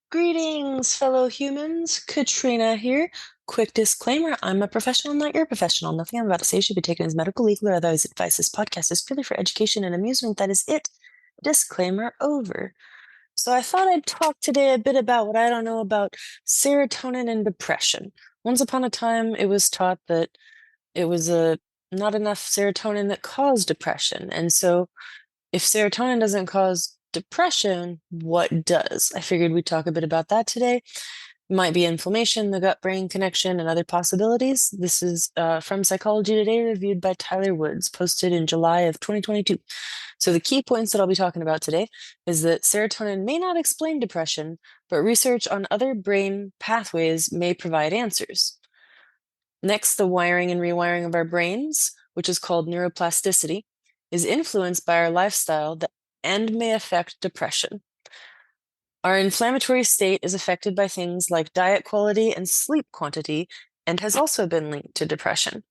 Greetings, fellow humans. Katrina here. Quick disclaimer, I'm a professional, not your professional. Nothing I'm about to say should be taken as medical, legal, or otherwise advice. This podcast is purely for education and amusement. That is it. Disclaimer over. So I thought I'd talk today a bit about what I don't know about serotonin and depression. Once upon a time, it was taught that it was not enough serotonin that caused depression. And so if serotonin doesn't cause depression, what does? I figured we'd talk a bit about that today. Might be inflammation, the gut-brain connection, and other possibilities. This is from Psychology Today, reviewed by Tyler Woods, posted in July of 2022. So the key points that I'll be talking about today is that serotonin may not explain depression, but research on other brain pathways may provide answers. Next, the wiring and rewiring of our brains, which is called neuroplasticity, is influenced by our lifestyle and may affect depression. Our inflammatory state is affected by things like diet quality and sleep quantity and has also been linked to depression.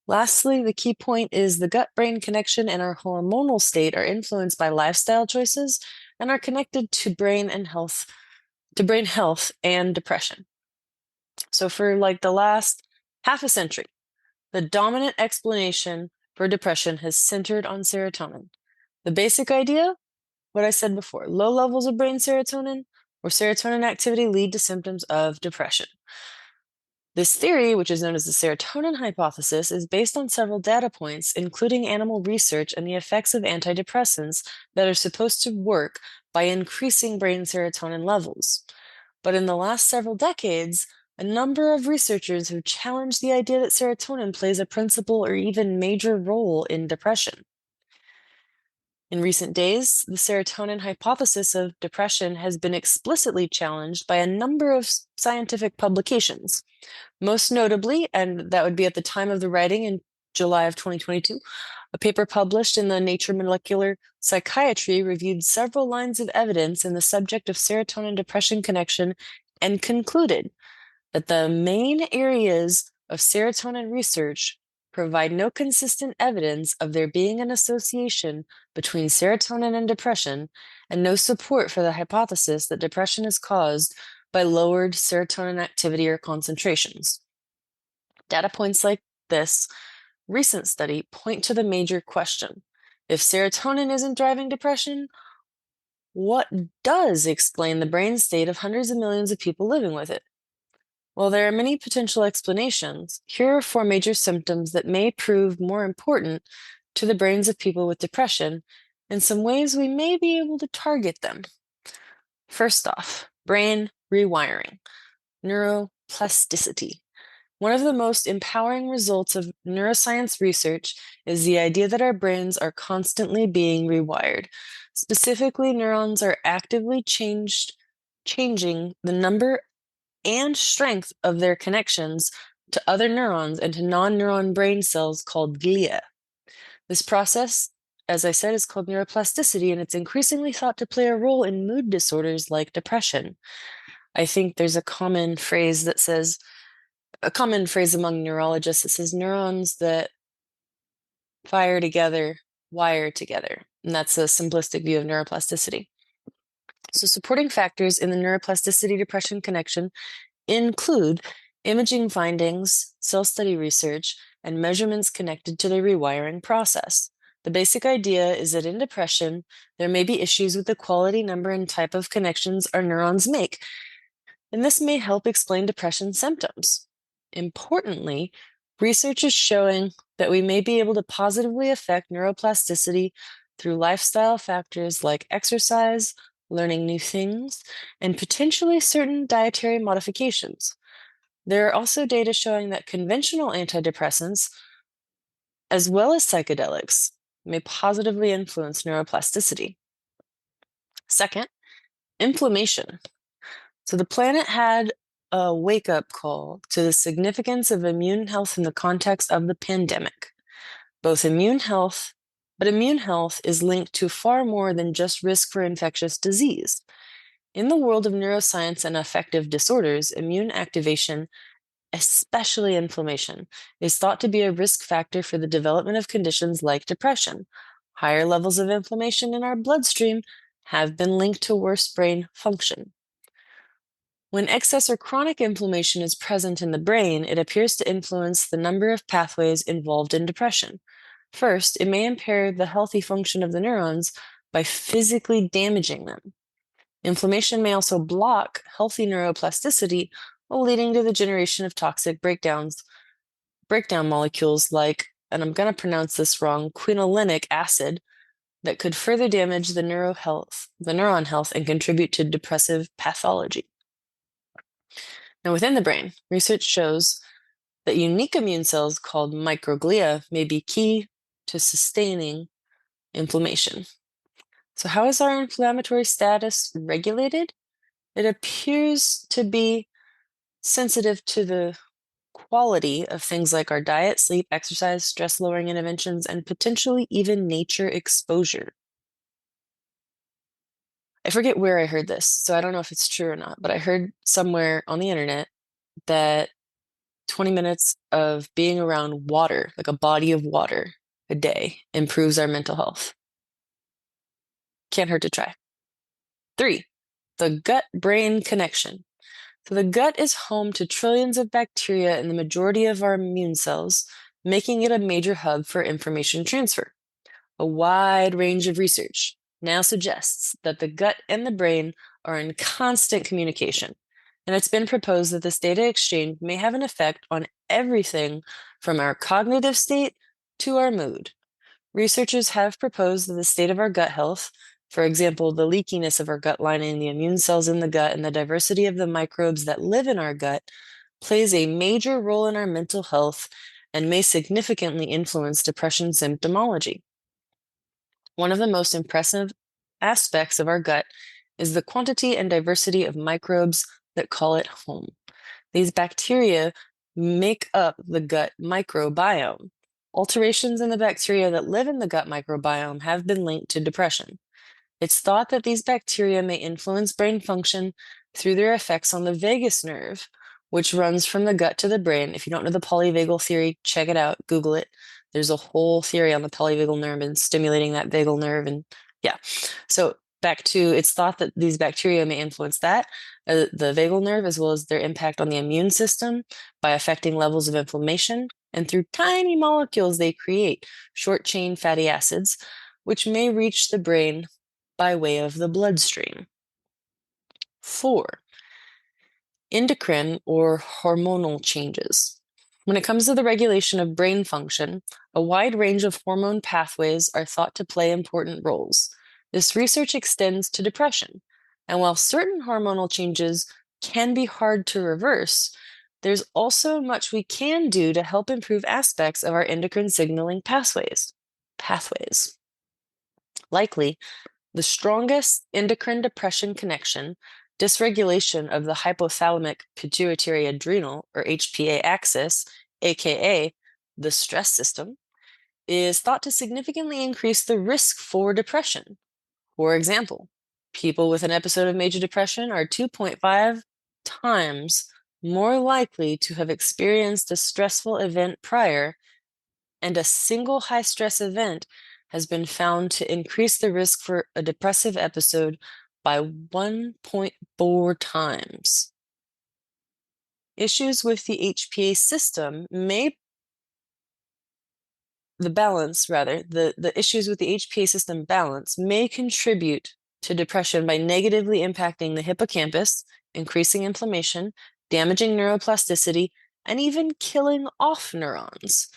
Lastly, the key point is the gut-brain connection and our hormonal state are influenced by lifestyle choices and are connected to brain health and depression. So for like the last half a century, the dominant explanation for depression has centered on serotonin. The basic idea, what I said before, low levels of brain serotonin or serotonin activity lead to symptoms of depression. This theory, which is known as the serotonin hypothesis, is based on several data points, including animal research and the effects of antidepressants that are supposed to work by increasing brain serotonin levels. But in the last several decades, a number of researchers have challenged the idea that serotonin plays a principal or even major role in depression. In recent days, the serotonin hypothesis of depression has been explicitly challenged by a number of scientific publications. Most notably, and that would be at the time of the writing in July of 2022, a paper published in the Nature Molecular Psychiatry reviewed several lines of evidence in the subject of serotonin depression connection and concluded that the main areas of serotonin research provide no consistent evidence of there being an association between serotonin and depression, and no support for the hypothesis that depression is caused by lowered serotonin activity or concentrations. Data points like this recent study point to the major question. If serotonin isn't driving depression, what does explain the brain state of hundreds of millions of people living with it? While there are many potential explanations, here are four major symptoms that may prove more important to the brains of people with depression and some ways we may be able to target them. First off, brain rewiring, neuroplasticity. One of the most empowering results of neuroscience research is the idea that our brains are constantly being rewired. Specifically, neurons are actively changing the number and strength of their connections to other neurons and to non-neuron brain cells called glia. This process, as I said, is called neuroplasticity, and it's increasingly thought to play a role in mood disorders like depression. I think there's a common phrase among neurologists that says neurons that fire together wire together. And that's a simplistic view of neuroplasticity. So supporting factors in the neuroplasticity depression connection include imaging findings, cell study research, and measurements connected to the rewiring process. The basic idea is that in depression, there may be issues with the quality, number, and type of connections our neurons make, and this may help explain depression symptoms. Importantly, research is showing that we may be able to positively affect neuroplasticity through lifestyle factors like exercise, learning new things, and potentially certain dietary modifications. There are also data showing that conventional antidepressants, as well as psychedelics, may positively influence neuroplasticity. Second, inflammation. So the planet had a wake-up call to the significance of immune health in the context of the pandemic. But immune health is linked to far more than just risk for infectious disease. In the world of neuroscience and affective disorders, immune activation, especially inflammation, is thought to be a risk factor for the development of conditions like depression. Higher levels of inflammation in our bloodstream have been linked to worse brain function. When excess or chronic inflammation is present in the brain, it appears to influence the number of pathways involved in depression. First, it may impair the healthy function of the neurons by physically damaging them. Inflammation may also block healthy neuroplasticity while leading to the generation of toxic breakdown molecules like, and I'm going to pronounce this wrong, quinolinic acid, that could further damage the neuron health and contribute to depressive pathology. Now, within the brain, research shows that unique immune cells called microglia may be key to sustaining inflammation. So how is our inflammatory status regulated? It appears to be sensitive to the quality of things like our diet, sleep, exercise, stress-lowering interventions, and potentially even nature exposure. I forget where I heard this, so I don't know if it's true or not, but I heard somewhere on the internet that 20 minutes of being around water, like a body of water a day, improves our mental health. Can't hurt to try. 3, the gut-brain connection. So the gut is home to trillions of bacteria and the majority of our immune cells, making it a major hub for information transfer. A wide range of research now suggests that the gut and the brain are in constant communication, and it's been proposed that this data exchange may have an effect on everything from our cognitive state to our mood. Researchers have proposed that the state of our gut health, for example, the leakiness of our gut lining, the immune cells in the gut, and the diversity of the microbes that live in our gut, plays a major role in our mental health and may significantly influence depression symptomology. One of the most impressive aspects of our gut is the quantity and diversity of microbes that call it home. These bacteria make up the gut microbiome. Alterations in the bacteria that live in the gut microbiome have been linked to depression. It's thought that these bacteria may influence brain function through their effects on the vagus nerve, which runs from the gut to the brain. If you don't know the polyvagal theory, check it out, Google it. There's a whole theory on the polyvagal nerve and stimulating that vagal nerve. And yeah, so back to, it's thought that these bacteria may influence that, the vagal nerve, as well as their impact on the immune system by affecting levels of inflammation. And through tiny molecules they create, short-chain fatty acids, which may reach the brain by way of the bloodstream. 4, endocrine or hormonal changes. When it comes to the regulation of brain function, a wide range of hormone pathways are thought to play important roles. This research extends to depression, and while certain hormonal changes can be hard to reverse, there's also much we can do to help improve aspects of our endocrine signaling pathways. Likely, the strongest endocrine depression connection, dysregulation of the hypothalamic pituitary adrenal, or HPA axis, aka the stress system, is thought to significantly increase the risk for depression. For example, people with an episode of major depression are 2.5 times more likely to have experienced a stressful event prior, and a single high-stress event has been found to increase the risk for a depressive episode by 1.4 times. Issues with the HPA system may the issues with the HPA system balance may contribute to depression by negatively impacting the hippocampus, increasing inflammation, damaging neuroplasticity, and even killing off neurons.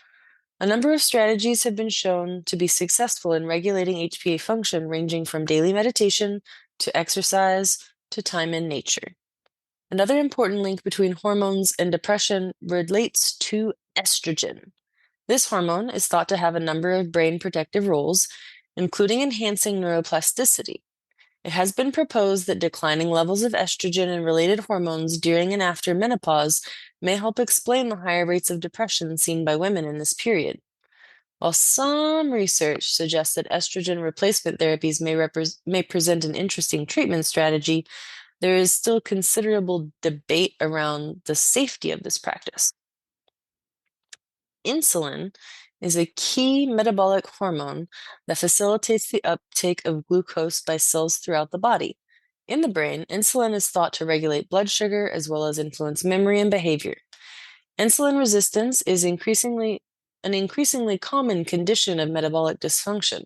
A number of strategies have been shown to be successful in regulating HPA function, ranging from daily meditation to exercise to time in nature. Another important link between hormones and depression relates to estrogen. This hormone is thought to have a number of brain protective roles, including enhancing neuroplasticity. It has been proposed that declining levels of estrogen and related hormones during and after menopause may help explain the higher rates of depression seen by women in this period. While some research suggests that estrogen replacement therapies may present an interesting treatment strategy, there is still considerable debate around the safety of this practice. Insulin is a key metabolic hormone that facilitates the uptake of glucose by cells throughout the body. In the brain, insulin is thought to regulate blood sugar as well as influence memory and behavior. Insulin resistance is an increasingly common condition of metabolic dysfunction,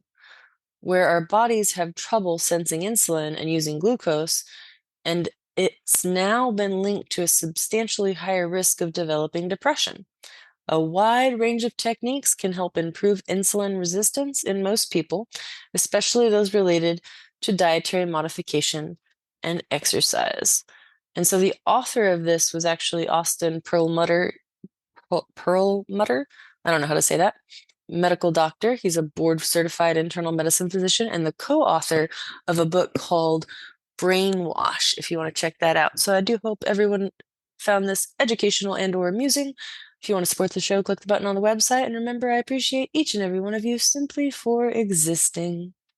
where our bodies have trouble sensing insulin and using glucose, and it's now been linked to a substantially higher risk of developing depression. A wide range of techniques can help improve insulin resistance in most people, especially those related to dietary modification and exercise. And so the author of this was actually Austin Perlmutter. Perlmutter, I don't know how to say that, medical doctor. He's a board certified internal medicine physician and the co-author of a book called Brainwash, if you want to check that out. So I do hope everyone found this educational and or amusing. If you want to support the show, click the button on the website. And remember, I appreciate each and every one of you simply for existing.